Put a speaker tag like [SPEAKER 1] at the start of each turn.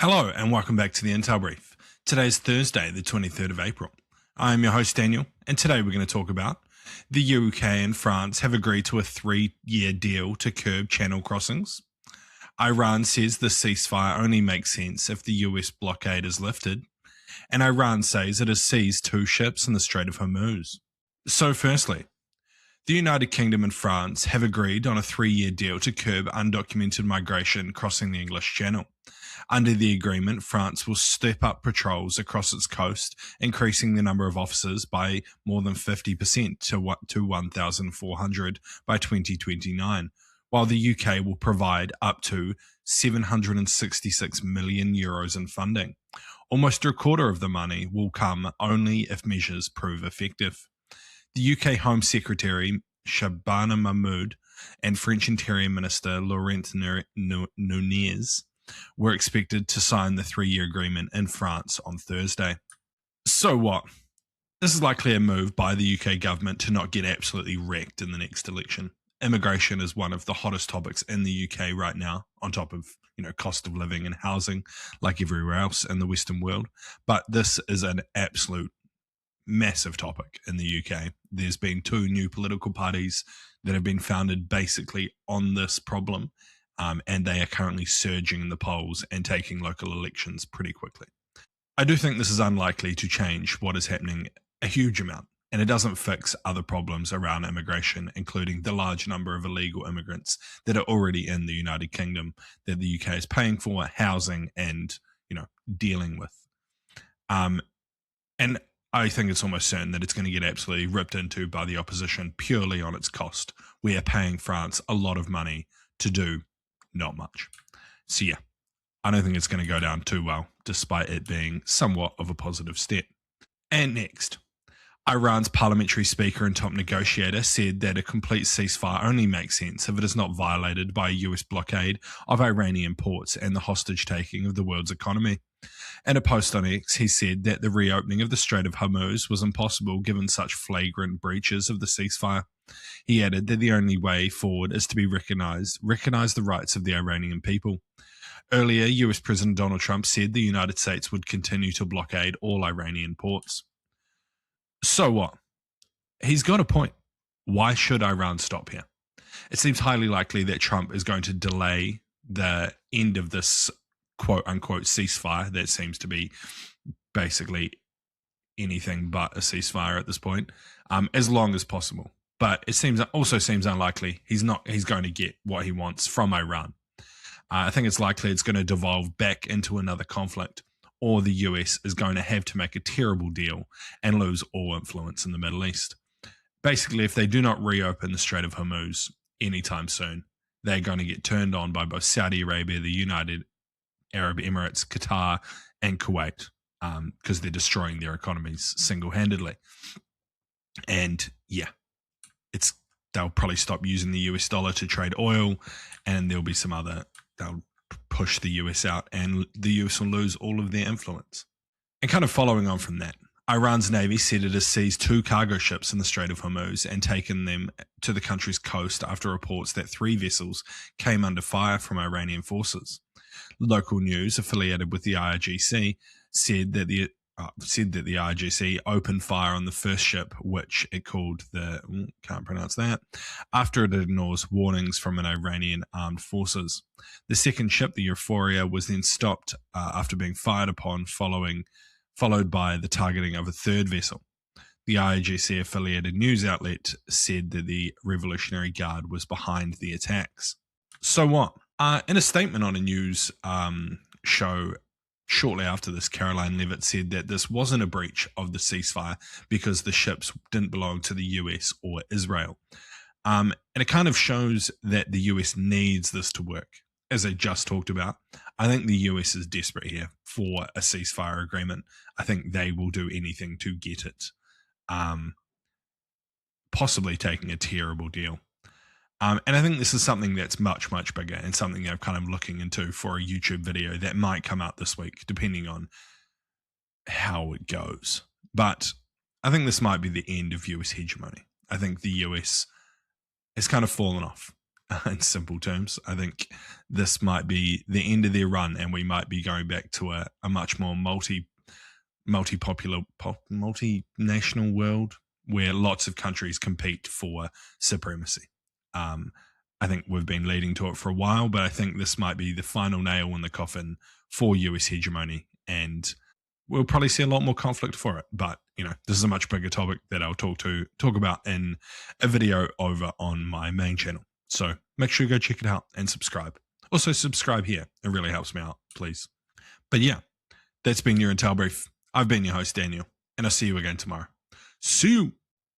[SPEAKER 1] Hello and welcome back to the Intel Brief. Today is Thursday, the 23rd of April. I am your host Daniel, and today we're going to talk about the UK and France have agreed to a 3-year deal to curb channel crossings. Iran says the ceasefire only makes sense if the US blockade is lifted, and Iran says it has seized 2 ships in the Strait of Hormuz. So firstly, the United Kingdom and France have agreed on a 3-year deal to curb undocumented migration crossing the English Channel. Under the agreement, France will step up patrols across its coast, increasing the number of officers by more than 50% to 1,400 by 2029, while the UK will provide up to €766 million in funding. Almost a quarter of the money will come only if measures prove effective. The UK Home Secretary Shabana Mahmoud and French Interior Minister Laurent Nunez were expected to sign the 3-year agreement in France on Thursday. So what? This is likely a move by the UK government to not get absolutely wrecked in the next election. Immigration is one of the hottest topics in the UK right now, on top of cost of living and housing like everywhere else in the Western world. But this is an absolute massive topic in the UK. There's been 2 new political parties that have been founded basically on this problem, and they are currently surging in the polls and taking local elections pretty quickly. I do think this is unlikely to change what is happening a huge amount, and it doesn't fix other problems around immigration, including the large number of illegal immigrants that are already in the United Kingdom that the UK is paying for, housing, and dealing with. And I think it's almost certain that it's going to get absolutely ripped into by the opposition purely on its cost. We are paying France a lot of money to do not much. So yeah, I don't think it's going to go down too well, despite it being somewhat of a positive step. And next, Iran's parliamentary speaker and top negotiator said that a complete ceasefire only makes sense if it is not violated by a US blockade of Iranian ports and the hostage taking of the world's economy. In a post on X, he said that the reopening of the Strait of Hormuz was impossible given such flagrant breaches of the ceasefire. He added that the only way forward is to recognize the rights of the Iranian people. Earlier, US President Donald Trump said the United States would continue to blockade all Iranian ports. So what? He's got a point. Why should Iran stop here? It seems highly likely that Trump is going to delay the end of this quote-unquote ceasefire that seems to be basically anything but a ceasefire at this point, as long as possible. But it also seems unlikely he's going to get what he wants from Iran. I think it's likely it's going to devolve back into another conflict, or the US is going to have to make a terrible deal and lose all influence in the Middle East. Basically, if they do not reopen the Strait of Hormuz anytime soon, they're going to get turned on by both Saudi Arabia, the United Arab Emirates, Qatar, and Kuwait, because they're destroying their economies single-handedly. And yeah, they'll probably stop using the US dollar to trade oil, and there'll be they'll push the US out, and the US will lose all of their influence. And kind of following on from that, Iran's navy said it has seized 2 cargo ships in the Strait of Hormuz and taken them to the country's coast after reports that 3 vessels came under fire from Iranian forces. Local news affiliated with the IRGC said that the IRGC opened fire on the first ship, which it called after it ignores warnings from an Iranian armed forces. The second ship, the Euphoria, was then stopped after being fired upon, followed by the targeting of a third vessel. The IRGC affiliated news outlet said that the Revolutionary Guard was behind the attacks. So what? In a statement on a news show shortly after this, Caroline Levitt said that this wasn't a breach of the ceasefire because the ships didn't belong to the US or Israel. And it kind of shows that the US needs this to work. As I just talked about, I think the US is desperate here for a ceasefire agreement. I think they will do anything to get it, possibly taking a terrible deal. And I think this is something that's much, much bigger and something I'm kind of looking into for a YouTube video that might come out this week, depending on how it goes. But I think this might be the end of US hegemony. I think the US has kind of fallen off. in simple terms. I think this might be the end of their run, and we might be going back to a much more multinational world where lots of countries compete for supremacy. I think we've been leading to it for a while, but I think this might be the final nail in the coffin for US hegemony, and we'll probably see a lot more conflict for it. But this is a much bigger topic that I'll talk about in a video over on my main channel. So make sure you go check it out and subscribe. Also subscribe here; it really helps me out, please. But yeah, that's been your Intel Brief. I've been your host, Daniel, and I'll see you again tomorrow. See you.